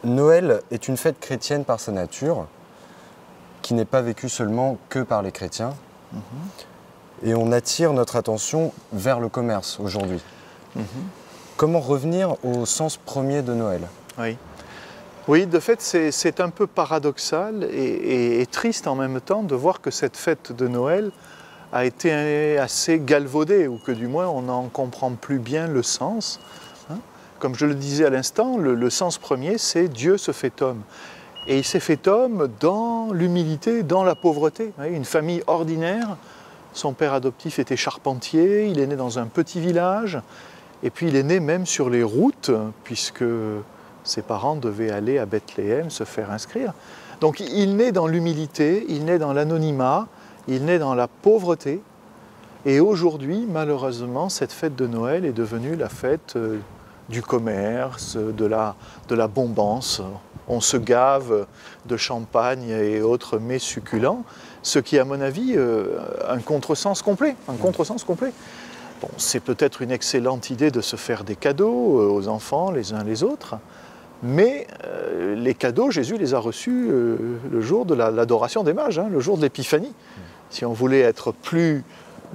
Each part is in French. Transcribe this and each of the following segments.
Noël est une fête chrétienne par sa nature, qui n'est pas vécue seulement que par les chrétiens. Et on attire notre attention vers le commerce aujourd'hui. Comment revenir au sens premier de Noël? Oui, de fait, c'est un peu paradoxal et triste en même temps de voir que cette fête de Noël a été assez galvaudée, ou que du moins on n'en comprend plus bien le sens. Comme je le disais à l'instant, le sens premier, c'est Dieu se fait homme. Et il s'est fait homme dans l'humilité, dans la pauvreté. Une famille ordinaire, son père adoptif était charpentier, il est né dans un petit village, et puis il est né même sur les routes, puisque ses parents devaient aller à Bethléem se faire inscrire. Donc il naît dans l'humilité, il naît dans l'anonymat, il naît dans la pauvreté. Et aujourd'hui, malheureusement, cette fête de Noël est devenue la fête du commerce, de la bombance. On se gave de champagne et autres mets succulents, ce qui est à mon avis un contresens complet. Bon, c'est peut-être une excellente idée de se faire des cadeaux aux enfants les uns les autres, mais les cadeaux, Jésus les a reçus le jour de l'adoration des mages, le jour de l'Épiphanie. Si on voulait être plus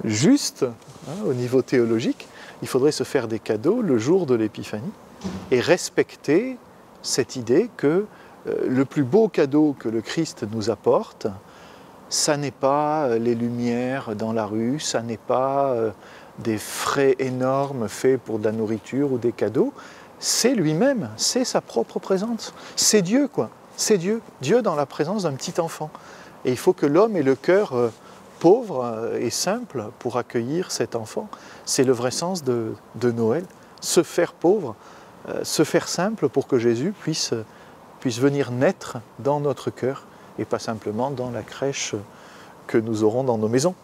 juste au niveau théologique, il faudrait se faire des cadeaux le jour de l'Épiphanie et respecter cette idée que le plus beau cadeau que le Christ nous apporte, ça n'est pas les lumières dans la rue, ça n'est pas des frais énormes faits pour de la nourriture ou des cadeaux, c'est lui-même, c'est sa propre présence. C'est Dieu, quoi. C'est Dieu. Dieu dans la présence d'un petit enfant. Et il faut que l'homme ait le cœur pauvre et simple pour accueillir cet enfant. C'est le vrai sens de Noël. Se faire pauvre, se faire simple pour que Jésus puisse venir naître dans notre cœur et pas simplement dans la crèche que nous aurons dans nos maisons.